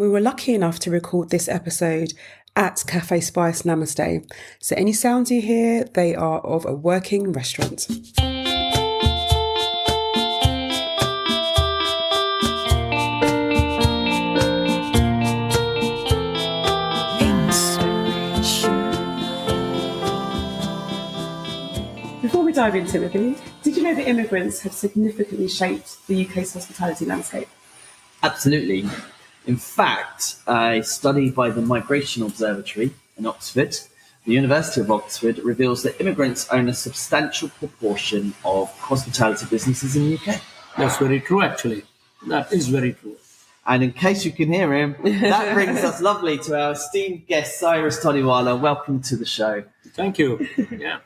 We were lucky enough to record this episode at Cafe Spice Namaste. So any sounds you hear, they are of a working restaurant. Before we dive in, Timothy, did you know that immigrants have significantly shaped the UK's hospitality landscape? Absolutely. In fact, a study by the Migration Observatory in Oxford, the University of Oxford, reveals that immigrants own a substantial proportion of hospitality businesses in the UK. That's very true, actually. That is very true. And in case you can hear him, that brings us lovely to our esteemed guest, Cyrus Todiwala. Welcome to the show. Thank you. Yeah.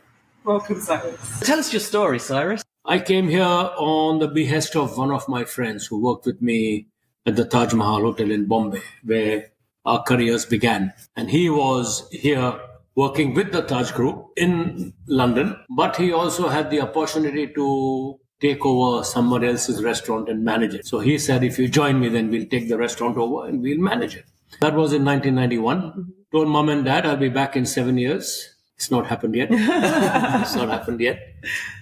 Welcome, Cyrus. Tell us your story, Cyrus. I came here on the behest of one of my friends who worked with me at the Taj Mahal Hotel in Bombay, where our careers began. And he was here working with the Taj Group in London, but he also had the opportunity to take over somebody else's restaurant and manage it. So he said, if you join me, then we'll take the restaurant over and we'll manage it. That was in 1991. Told mom and dad, I'll be back in 7 years. It's not happened yet. It's not happened yet.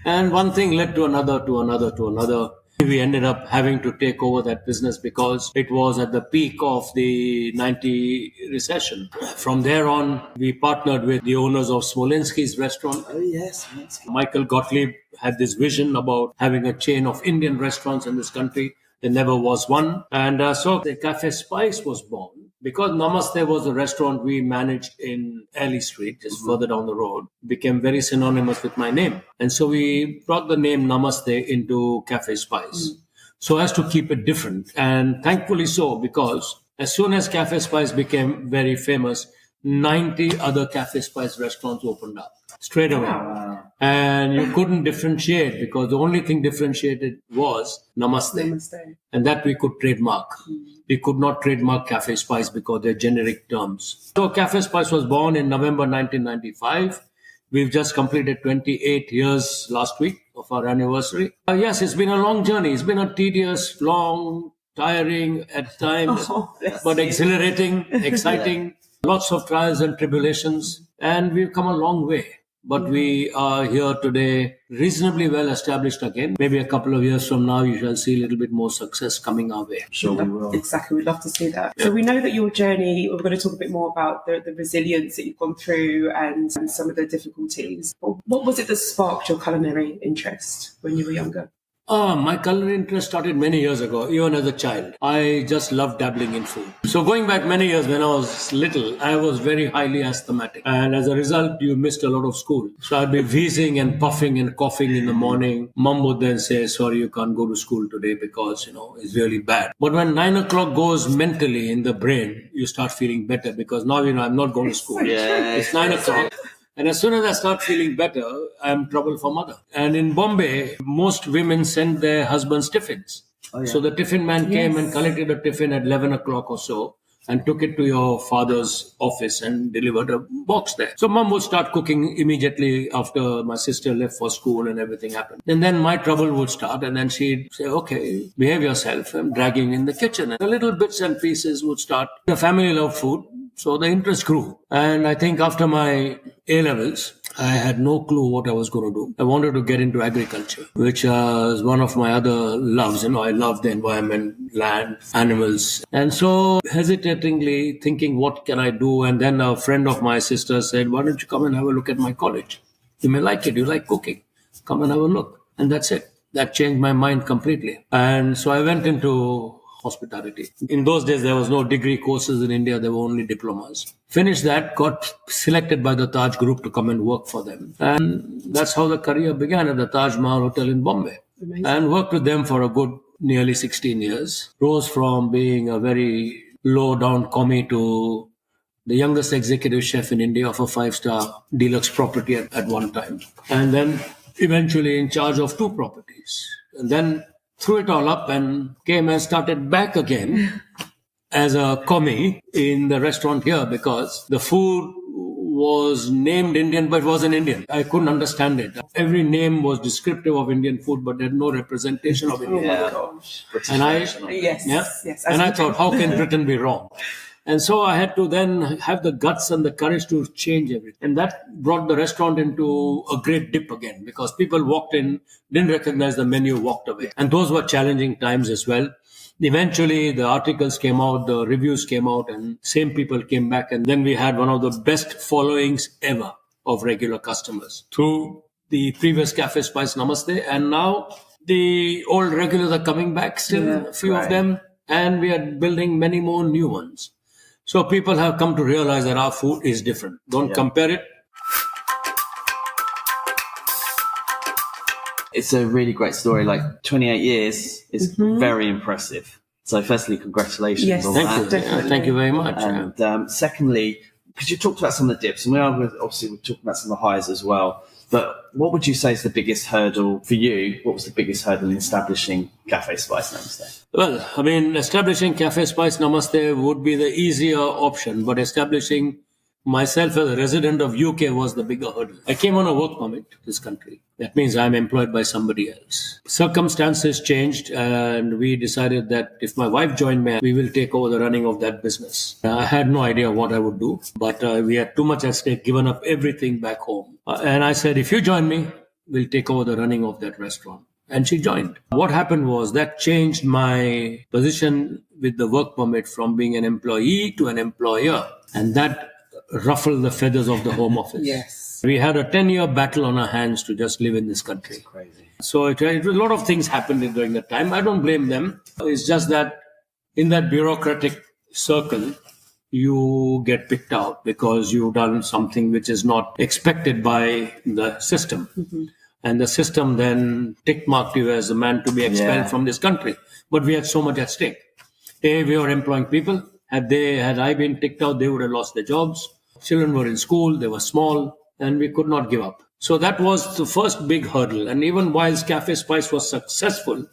And one thing led to another, to another, to another. We ended up having to take over that business because it was at the peak of the 90 recession. From there on, we partnered with the owners of Smolensky's restaurant. Oh, yes. Michael Gottlieb had this vision about having a chain of Indian restaurants in this country. There never was one. And so the Cafe Spice was born. Because Namaste was a restaurant we managed in Alley Street, just further down the road, became very synonymous with my name. And so we brought the name Namaste into Cafe Spice so as to keep it different. And thankfully so, because as soon as Cafe Spice became very famous, 90 other Cafe Spice restaurants opened up straight away. Wow. And you couldn't differentiate because the only thing differentiated was Namaste. Namaste. And that we could trademark. We could not trademark Cafe Spice because they're generic terms. So Cafe Spice was born in November 1995. We've just completed 28 years last week of our anniversary. Yes, it's been a long journey. It's been a tedious, long, tiring at times, but exhilarating, exciting. Lots of trials and tribulations, and we've come a long way. But we are here today reasonably well established again. Maybe a couple of years from now, you shall see a little bit more success coming our way. Sure we will. Exactly, we'd love to see that. So we know that your journey, we're going to talk a bit more about the resilience that you've gone through and some of the difficulties. What was it that sparked your culinary interest when you were younger? My culinary interest started many years ago, even as a child. I just loved dabbling in food. So going back many years when I was little, I was very highly asthmatic. And as a result, you missed a lot of school. So I'd be wheezing and puffing and coughing in the morning. Mom would then say, sorry, you can't go to school today because, it's really bad. But when 9 o'clock goes mentally in the brain, you start feeling better because now, I'm not going to school. Yeah. It's 9 o'clock. And as soon as I start feeling better, I'm trouble for mother. And in Bombay, most women send their husbands tiffins. Oh, yeah. So the tiffin man came and collected a tiffin at 11 o'clock or so and took it to your father's office and delivered a box there. So mom would start cooking immediately after my sister left for school and everything happened. And then my trouble would start and then she'd say, okay, behave yourself. I'm dragging in the kitchen. And the little bits and pieces would start. The family loved food. So the interest grew. And I think after my A-levels, I had no clue what I was going to do. I wanted to get into agriculture, which was one of my other loves. I love the environment, land, animals. And so hesitatingly thinking, what can I do? And then a friend of my sister said, why don't you come and have a look at my college? You may like it. You like cooking. Come and have a look. And that's it. That changed my mind completely. And so I went into hospitality. In those days, there was no degree courses in India. There were only diplomas. Finished that, got selected by the Taj Group to come and work for them. And that's how the career began at the Taj Mahal Hotel in Bombay. Amazing. And worked with them for a good nearly 16 years. Rose from being a very low-down commie to the youngest executive chef in India of a 5-star deluxe property at one time. And then eventually in charge of 2 properties. And then threw it all up and came and started back again as a commie in the restaurant here because the food was named Indian but wasn't Indian. I couldn't understand it. Every name was descriptive of Indian food, but there's no representation of Indian Oh my food. gosh. And I, Yes, yeah, yes. and I thought, how can Britain be wrong? And so I had to then have the guts and the courage to change everything. And that brought the restaurant into a great dip again, because people walked in, didn't recognize the menu, walked away. And those were challenging times as well. Eventually, the articles came out, the reviews came out, and same people came back. And then we had one of the best followings ever of regular customers through the previous Cafe Spice Namaste. And now the old regulars are coming back, still a few of them. And we are building many more new ones. So people have come to realize that our food is different. Don't compare it. It's a really great story. Like 28 years is very impressive. So firstly, congratulations on that. Thank you. Thank you very much. And secondly, because you talked about some of the dips, and we're talking about some of the highs as well. But what would you say is the biggest hurdle for you? What was the biggest hurdle in establishing Cafe Spice Namaste? Well, I mean, establishing Cafe Spice Namaste would be the easier option, but establishing myself as a resident of UK was the bigger hurdle. I came on a work permit to this country. That means I'm employed by somebody else. Circumstances changed, and we decided that if my wife joined me, we will take over the running of that business. I had no idea what I would do, but we had too much at stake, given up everything back home. And I said, if you join me, we'll take over the running of that restaurant. And she joined. What happened was that changed my position with the work permit from being an employee to an employer. And that ruffled the feathers of the Home Office. Yes. We had a 10-year battle on our hands to just live in this country. That's crazy. So a lot of things happened during that time. I don't blame them. It's just that in that bureaucratic circle, you get picked out because you've done something which is not expected by the system. Mm-hmm. And the system then tick-marked you as a man to be expelled from this country. But we had so much at stake. We were employing people. Had I been ticked out, they would have lost their jobs. Children were in school, they were small, and we could not give up. So that was the first big hurdle. And even whilst Cafe Spice was successful,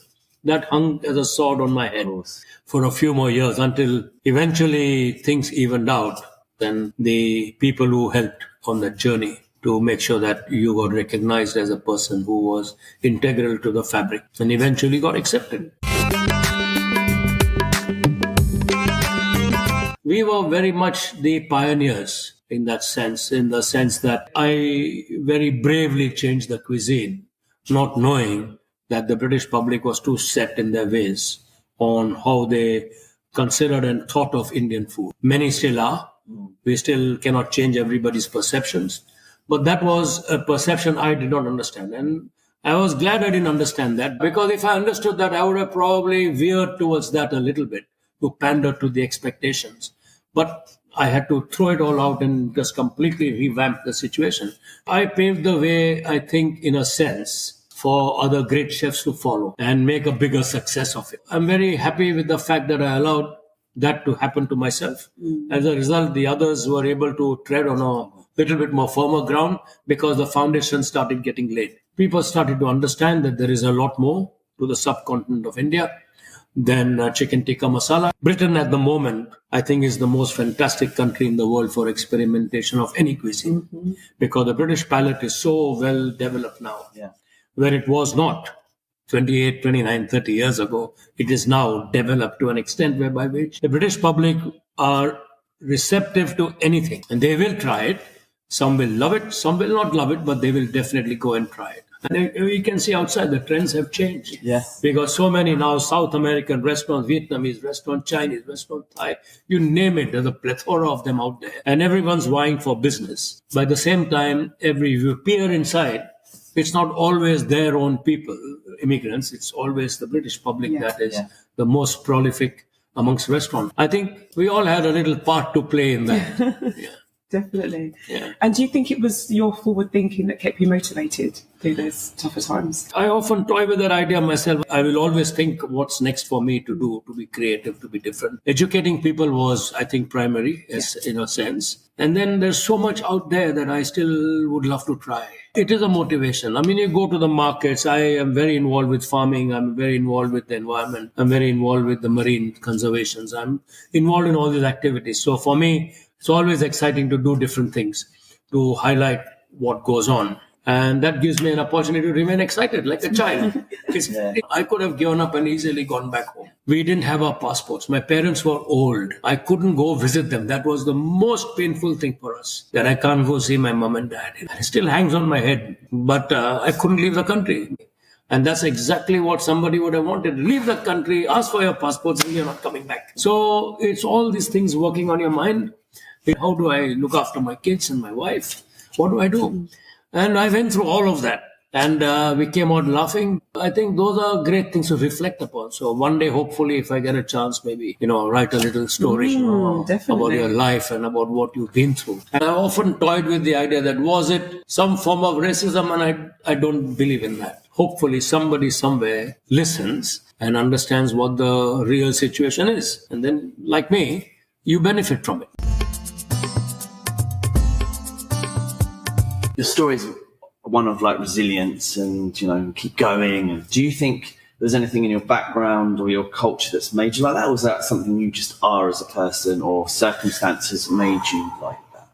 that hung as a sword on my head for a few more years until eventually things evened out. Then the people who helped on that journey to make sure that you got recognized as a person who was integral to the fabric and eventually got accepted. We were very much the pioneers in that sense, in the sense that I very bravely changed the cuisine, not knowing that the British public was too set in their ways on how they considered and thought of Indian food. Many still are. We still cannot change everybody's perceptions. But that was a perception I did not understand. And I was glad I didn't understand that, because if I understood that, I would have probably veered towards that a little bit to pander to the expectations. But I had to throw it all out and just completely revamp the situation. I paved the way, I think, in a sense, for other great chefs to follow and make a bigger success of it. I'm very happy with the fact that I allowed that to happen to myself. As a result, the others were able to tread on a little bit more firmer ground because the foundation started getting laid. People started to understand that there is a lot more to the subcontinent of India than chicken tikka masala. Britain at the moment, I think, is the most fantastic country in the world for experimentation of any cuisine, because the British palate is so well developed now, where it was not 28, 29, 30 years ago. It is now developed to an extent whereby which the British public are receptive to anything, and they will try it. Some will love it, some will not love it, but they will definitely go and try it. And we can see outside the trends have changed. Yes. We got so many now South American restaurants, Vietnamese restaurant, Chinese restaurant, Thai, you name it. There's a plethora of them out there. And everyone's vying for business. By the same time, you peer inside, it's not always their own people, immigrants. It's always the British public that is the most prolific amongst restaurants. I think we all had a little part to play in that. Definitely. Yeah. And do you think it was your forward thinking that kept you motivated through those tougher times? I often toy with that idea myself. I will always think what's next for me to do, to be creative, to be different. Educating people was, I think, primary in a sense. And then there's so much out there that I still would love to try. It is a motivation. I mean, you go to the markets. I am very involved with farming. I'm very involved with the environment. I'm very involved with the marine conservations. I'm involved in all these activities. So for me, it's always exciting to do different things. to highlight what goes on. And that gives me an opportunity to remain excited like a child. I could have given up and easily gone back home. We didn't have our passports. My parents were old. I couldn't go visit them. That was the most painful thing for us, that I can't go see my mom and dad. It still hangs on my head. But I couldn't leave the country. And that's exactly what somebody would have wanted. Leave the country, ask for your passports, and you're not coming back. So it's all these things working on your mind. How do I look after my kids and my wife? What do I do? And I went through all of that. And we came out laughing. I think those are great things to reflect upon. So one day, hopefully, if I get a chance, maybe, write a little story about your life and about what you've been through. And I often toyed with the idea that was it some form of racism? And I don't believe in that. Hopefully, somebody somewhere listens and understands what the real situation is. And then, like me, you benefit from it. Your story is one of like resilience and, keep going. And do you think there's anything in your background or your culture that's made you like that? Or is that something you just are as a person, or circumstances made you like that?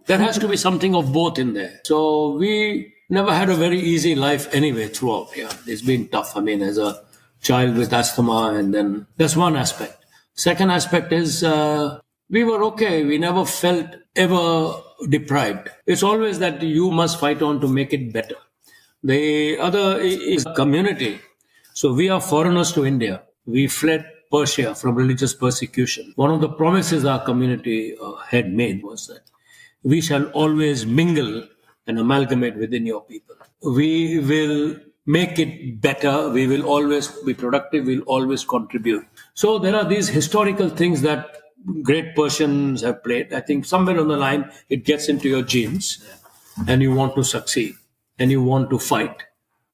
There has to be something of both in there. So we never had a very easy life anyway throughout. Yeah, it's been tough. I mean, as a child with asthma, and then that's one aspect. Second aspect is we were okay. We never felt ever deprived. It's always that you must fight on to make it better. The other is community. So we are foreigners to India. We fled Persia from religious persecution. One of the promises our community had made was that we shall always mingle and amalgamate within your people. We will make it better. We will always be productive. We'll always contribute. So there are these historical things that great Persians have played. I think somewhere on the line, it gets into your genes and you want to succeed and you want to fight.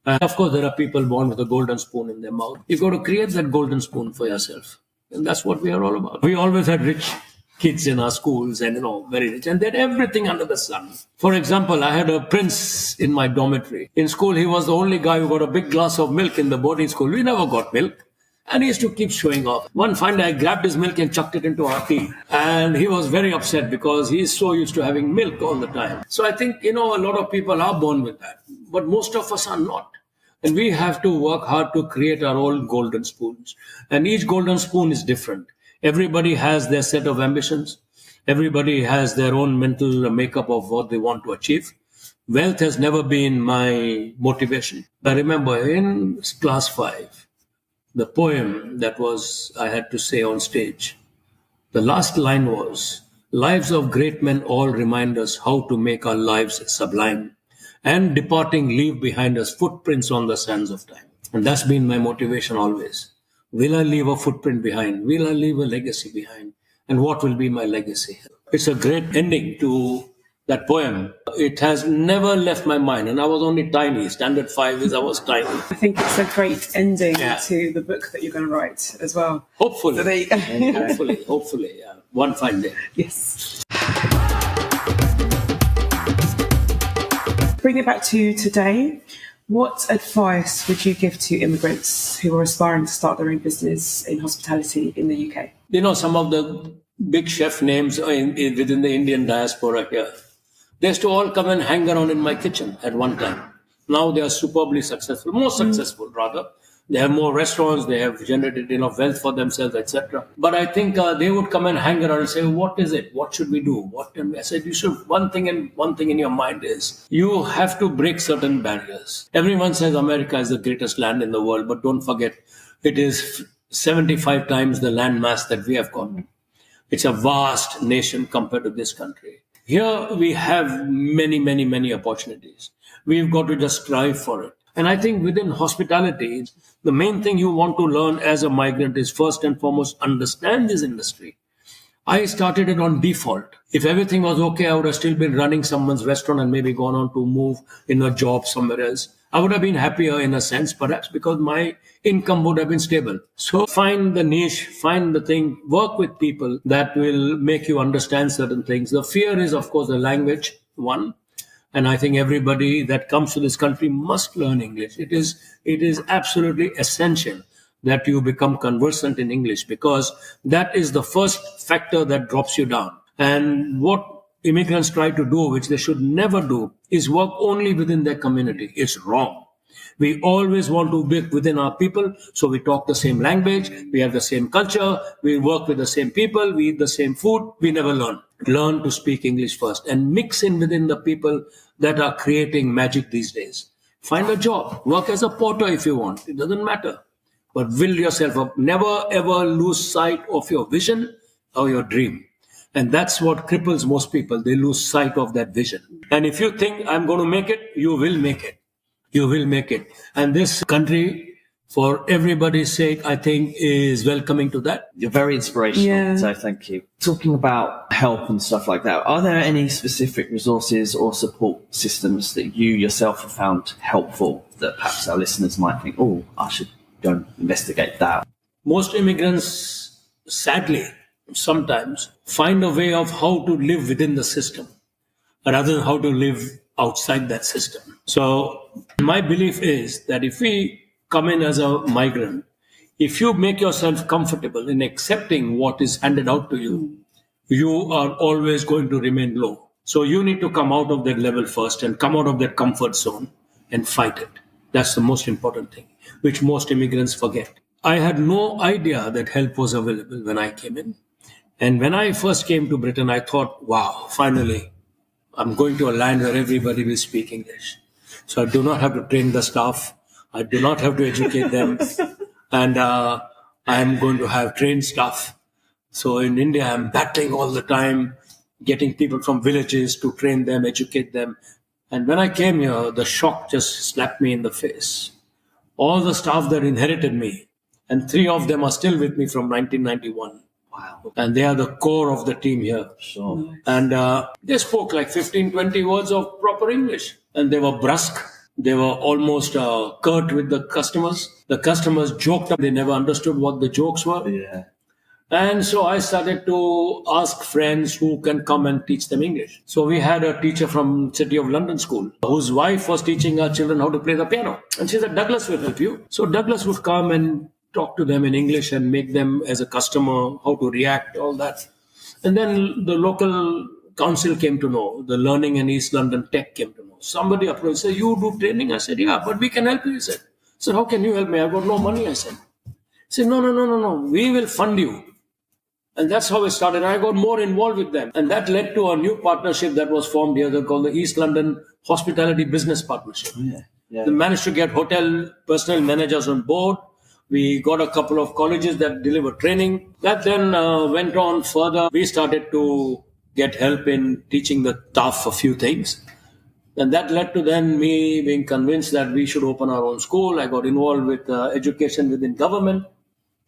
And of course, there are people born with a golden spoon in their mouth. You've got to create that golden spoon for yourself. And that's what we are all about. We always had rich kids in our schools and, very rich. And they had everything under the sun. For example, I had a prince in my dormitory. In school, he was the only guy who got a big glass of milk in the boarding school. We never got milk. And he used to keep showing off. One fine day, I grabbed his milk and chucked it into our tea. And he was very upset because he's so used to having milk all the time. So I think, a lot of people are born with that. But most of us are not. And we have to work hard to create our own golden spoons. And each golden spoon is different. Everybody has their set of ambitions. Everybody has their own mental makeup of what they want to achieve. Wealth has never been my motivation. I remember in class 5, the poem that I had to say on stage, the last line was, "Lives of great men all remind us how to make our lives sublime, and departing leave behind us footprints on the sands of time." And that's been my motivation always. Will I leave a footprint behind? Will I leave a legacy behind? And what will be my legacy? It's a great ending to that poem. It has never left my mind. And I was only tiny. Standard 5 is I was tiny. I think it's a great ending to the book that you're going to write as well. Hopefully. So there you go. Hopefully. Yeah. One fine day. Yes. Bring it back to today. What advice would you give to immigrants who are aspiring to start their own business in hospitality in the UK? Some of the big chef names within the Indian diaspora here, they used to all come and hang around in my kitchen at one time. Now they are superbly successful, more successful rather. They have more restaurants, they have generated enough wealth for themselves, etc. But I think they would come and hang around and say, what is it? What should we do? I said, one thing in your mind is, you have to break certain barriers. Everyone says America is the greatest land in the world, but don't forget, it is 75 times the land mass that we have got. It's a vast nation compared to this country. Here we have many, many, many opportunities. We've got to just strive for it. And I think within hospitality, the main thing you want to learn as a migrant is first and foremost, understand this industry. I started it on default. If everything was okay, I would have still been running someone's restaurant and maybe gone on to move in a job somewhere else. I would have been happier in a sense, perhaps because my income would have been stable. So find the niche, find the thing, work with people that will make you understand certain things. The fear is, of course, the language, one. And I think everybody that comes to this country must learn English. It is absolutely essential that you become conversant in English, because that is the first factor that drops you down. And what immigrants try to do, which they should never do, is work only within their community. It's wrong. We always want to be within our people, so we talk the same language, we have the same culture, we work with the same people, we eat the same food, we never learn. Learn to speak English first and mix in within the people that are creating magic these days. Find a job, work as a porter if you want, it doesn't matter. But build yourself up. Never ever lose sight of your vision or your dream. And that's what cripples most people. They lose sight of that vision. And if you think I'm going to make it, you will make it. You will make it. And this country, for everybody's sake, I think is welcoming to that. You're very inspirational, Yeah. so thank you. Talking about help and stuff like that, are there any specific resources or support systems that you yourself have found helpful that perhaps our listeners might think, oh, I should go and investigate that? Most immigrants, sadly, sometimes find a way of how to live within the system rather than how to live outside that system. So my belief is that if we come in as a migrant, if you make yourself comfortable in accepting what is handed out to you, you are always going to remain low. So you need to come out of that level first and come out of that comfort zone and fight it. That's the most important thing, which most immigrants forget. I had no idea that help was available when I came in. And when I first came to Britain, I thought, wow, finally, I'm going to a land where everybody will speak English. So I do not have to train the staff. I do not have to educate them. And I'm going to have trained staff. So in India, I'm battling all the time, getting people from villages to train them, educate them. And when I came here, the shock just slapped me in the face. All the staff that inherited me, and 3 of them are still with me from 1991. Wow. And they are the core of the team here. Sure. And they spoke like 15, 20 words of proper English. And they were brusque. They were almost curt with the customers. The customers joked up. They never understood what the jokes were. Yeah. And so I started to ask friends who can come and teach them English. So we had a teacher from City of London School whose wife was teaching our children how to play the piano. And she said, Douglas will help you. So Douglas would come and talk to them in English and make them as a customer, how to react, all that. And then the local council came to know, the Learning and East London Tech came to know. Somebody approached, said, you do training? I said, yeah, but we can help you, he said. I said, how can you help me? I've got no money, I said. He said, no, we will fund you. And that's how it started. I got more involved with them. And that led to a new partnership that was formed here called the East London Hospitality Business Partnership. Yeah. We managed to get hotel personnel managers on board. We got a couple of colleges that delivered training. That then went on further. We started to get help in teaching the staff a few things. And that led to then me being convinced that we should open our own school. I got involved with education within government.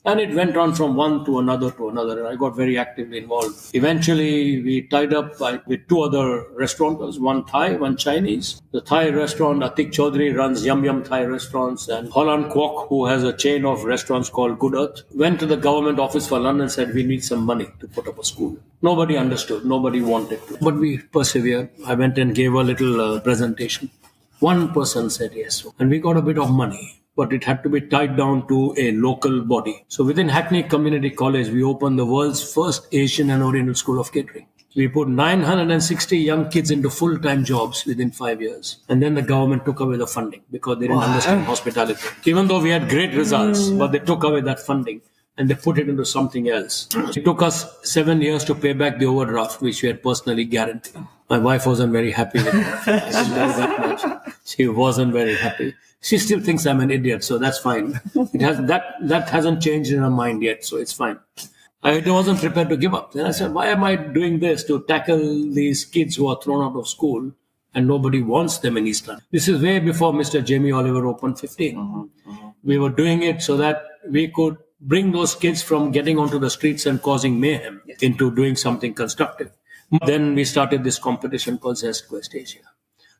And it went on from one to another to another. I got very actively involved. Eventually, we tied up with 2 other restaurateurs, one Thai, one Chinese. The Thai restaurant, Atik Chaudhary, runs Yum Yum Thai restaurants. And Holland Kwok, who has a chain of restaurants called Good Earth, went to the government office for London and said, we need some money to put up a school. Nobody understood. Nobody wanted to. But we persevered. I went and gave a little presentation. One person said yes. And we got a bit of money. But it had to be tied down to a local body. So within Hackney Community College, we opened the world's first Asian and Oriental School of Catering. We put 960 young kids into full-time jobs within 5 years. And then the government took away the funding because they didn't understand hospitality. Even though we had great results, but they took away that funding and they put it into something else. It took us 7 years to pay back the overdraft, which we had personally guaranteed. My wife wasn't very happy with that. I can tell that much. She wasn't very happy. She still thinks I'm an idiot, so that's fine. That hasn't changed in her mind yet, so it's fine. I wasn't prepared to give up. Then I said, why am I doing this to tackle these kids who are thrown out of school and nobody wants them in East London? This is way before Mr. Jamie Oliver opened 15. We were doing it so that we could bring those kids from getting onto the streets and causing mayhem into doing something constructive. Then we started this competition called Zest Quest Asia.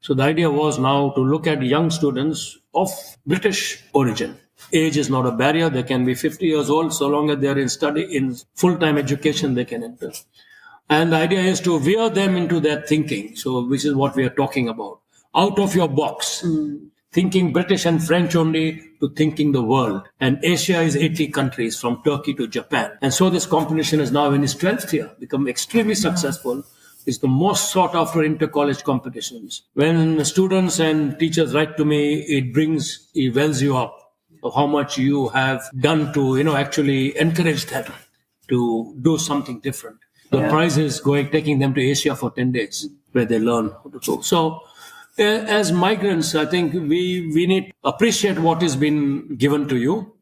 So the idea was now to look at young students of British origin. Age is not a barrier. They can be 50 years old. So long as they are in full-time education, they can enter. And the idea is to veer them into their thinking. So which is what we are talking about. Out of your box. Thinking British and French only to thinking the world. And Asia is 80 countries from Turkey to Japan. And so this competition is now in its 12th year, become extremely successful. is the most sought after inter-college competitions. When students and teachers write to me, it wells you up of how much you have done to, actually encourage them to do something different. The prize is taking them to Asia for 10 days where they learn how to go. So as migrants, I think we need to appreciate what has been given to you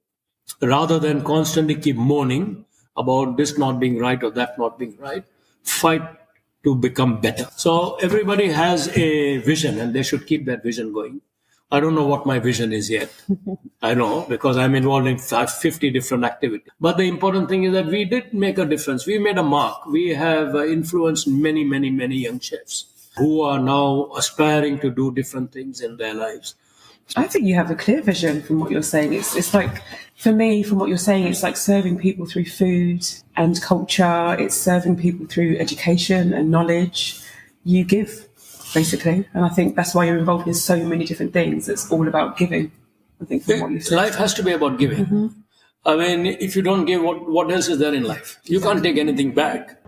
rather than constantly keep moaning about this not being right or that not being right. Fight to become better. So everybody has a vision and they should keep that vision going. I don't know what my vision is yet. I know because I'm involved in 50 different activities. But the important thing is that we did make a difference. We made a mark. We have influenced many, many, many young chefs who are now aspiring to do different things in their lives. I think you have a clear vision from what you're saying. It's like, for me, from what you're saying, it's like serving people through food and culture. It's serving people through education and knowledge. You give, basically. And I think that's why you're involved in so many different things. It's all about giving, I think, from what you said. Life has to be about giving. Mm-hmm. I mean, if you don't give, what else is there in life? You can't take anything back.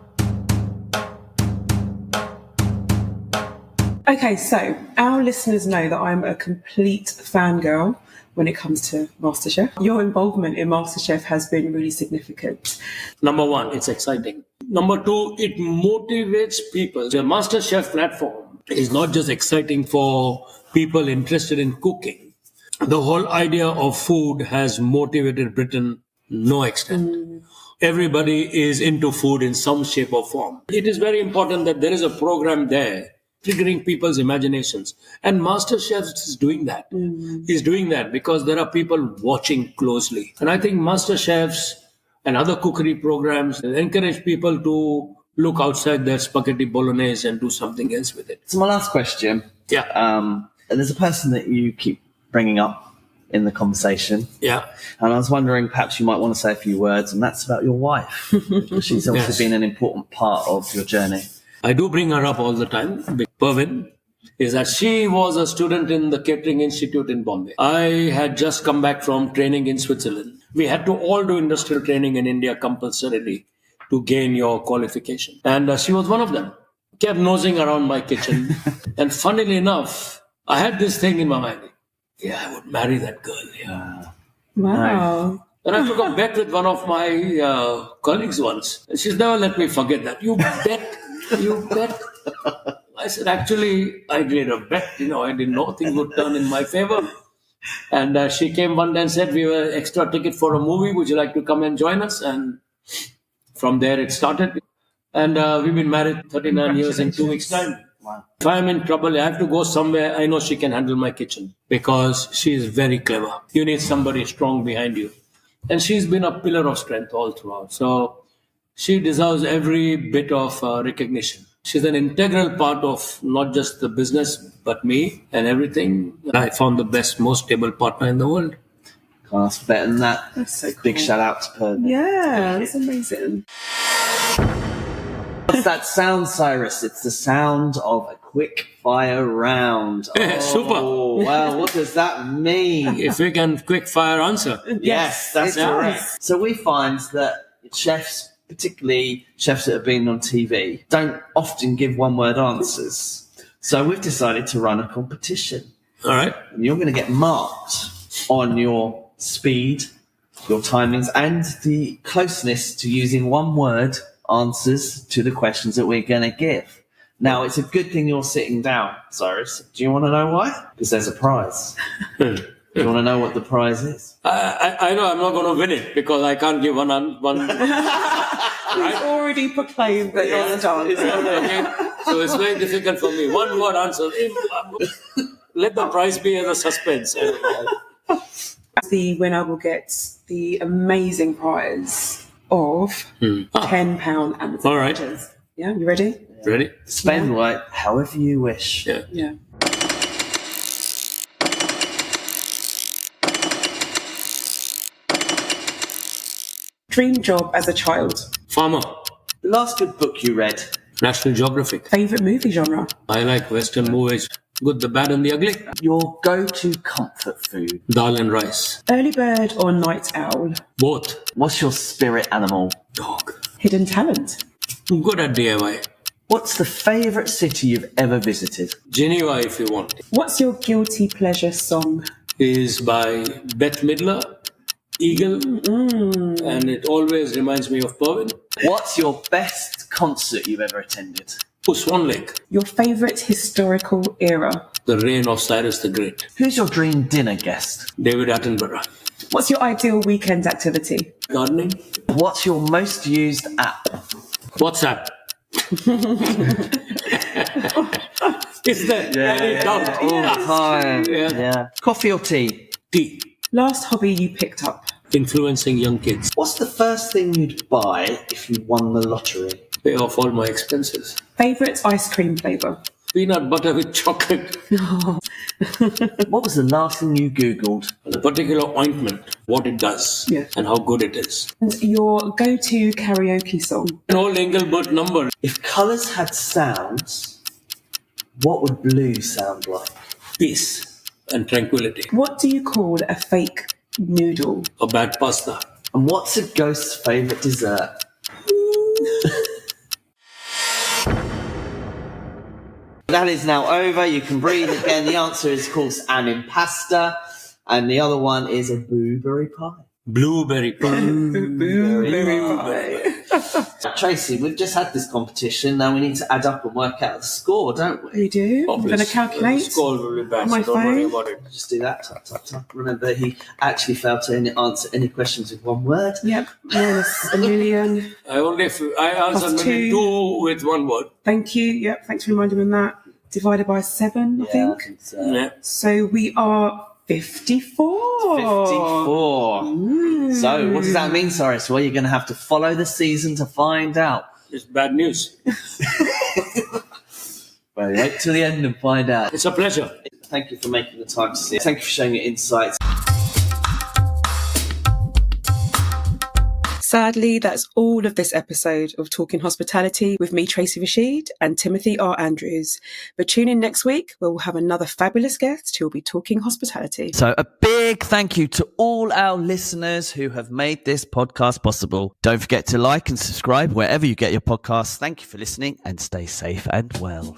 Okay, so our listeners know that I'm a complete fangirl when it comes to MasterChef. Your involvement in MasterChef has been really significant. Number one, it's exciting. Number two, it motivates people. The MasterChef platform is not just exciting for people interested in cooking. The whole idea of food has motivated Britain no extent. Everybody is into food in some shape or form. It is very important that there is a program there triggering people's imaginations. And MasterChef is doing that. He's doing that because there are people watching closely. And I think MasterChefs and other cookery programs encourage people to look outside their spaghetti bolognese and do something else with it. So my last question. Yeah. There's a person that you keep bringing up in the conversation. Yeah. And I was wondering, perhaps you might want to say a few words, and that's about your wife. She's obviously been an important part of your journey. I do bring her up all the time. Pervin is that she was a student in the Catering Institute in Bombay. I had just come back from training in Switzerland. We had to all do industrial training in India compulsorily to gain your qualification. And she was one of them. Kept nosing around my kitchen. And funnily enough, I had this thing in my mind. Yeah, I would marry that girl. Yeah. Wow. And I took a bet with one of my colleagues once. And she's never let me forget that. You bet. You bet. I said, actually, I did a bet. I didn't know things would turn in my favor. And she came one day and said, we have an extra ticket for a movie. Would you like to come and join us? And from there it started. And we've been married 39 years in 2 weeks' time. Wow. If I'm in trouble, I have to go somewhere. I know she can handle my kitchen because she is very clever. You need somebody strong behind you. And she's been a pillar of strength all throughout. So she deserves every bit of recognition. She's an integral part of not just the business, but me and everything. I found the best, most stable partner in the world. Can't ask for better than that. That's so cool. Big shout out to her. Yeah, that's amazing. What's that sound, Cyrus? It's the sound of a quick fire round. Super. Well, what does that mean? If we can quick fire answer. Yes, that's correct. So we find that chefs, particularly chefs that have been on TV, don't often give one-word answers. So we've decided to run a competition. All right. And you're going to get marked on your speed, your timings, and the closeness to using one-word answers to the questions that we're going to give. Now, it's a good thing you're sitting down, Cyrus. Do you want to know why? Because there's a prize. Do you want to know what the prize is? I know I'm not going to win it because I can't give one. He's already proclaimed that you're the dance. Okay. So it's very difficult for me. One word answer. Let the prize be as a suspense. The winner will get the amazing prize of £10 and all right. Yeah, you ready? Ready? Spend however you wish. Yeah. Dream job as a child? Farmer. The last good book you read? National Geographic. Favourite movie genre? I like Western movies. Good, the bad and the ugly. Your go-to comfort food? Dal and rice. Early bird or night owl? Both. What's your spirit animal? Dog. Hidden talent? Good at DIY. What's the favourite city you've ever visited? Geneva, if you want, What's your guilty pleasure song? is by Bette Midler, Eagle, and it always reminds me of Pervin. What's your best concert you've ever attended? Swan Lake, Your favourite historical era? the reign of Cyrus the Great. Who's your dream dinner guest? David Attenborough. What's your ideal weekend activity? Gardening. What's your most used app? WhatsApp. Is there any doubt? All the time. Yeah. Coffee or tea? Tea. Last hobby you picked up? Influencing young kids. What's the first thing you'd buy if you won the lottery? Pay off all my expenses. Favourite ice cream flavour? Peanut butter with chocolate. What was the last thing you Googled? A particular ointment, what it does, Yeah. and how good it is. And your go-to karaoke song? An old Engelbert number. If colours had sounds, what would blue sound like? Peace and tranquility. What do you call a fake noodle? A bad pasta. And what's a ghost's favourite dessert? That is now over. You can breathe again. The answer is, of course, an impasta. And the other one is a blueberry pie. Blueberry pie. Blueberry pie. Tracy, we've just had this competition. Now we need to add up and work out the score, don't we? We do. I'm going to calculate. The score will be bad, on my so don't worry phone. about it. Just do that. Tap, tap, tap. Remember, he actually failed to answer any questions with one word. Yep. Minus a million. I answered Plus maybe two. 2 with one word. Thank you. Yep. Thanks for reminding me of that. Divided by 7, I think. So. Yeah. So we are 54. 54. So what does that mean, Cyrus? Well, you're going to have to follow the season to find out. It's bad news. Well, wait till the end and find out. It's a pleasure. Thank you for making the time to see it. Thank you for sharing your insights. Sadly, that's all of this episode of Talking Hospitality with me, Tracy Rashid, and Timothy R. Andrews. But tune in next week where we'll have another fabulous guest who will be talking hospitality. So a big thank you to all our listeners who have made this podcast possible. Don't forget to like and subscribe wherever you get your podcasts. Thank you for listening and stay safe and well.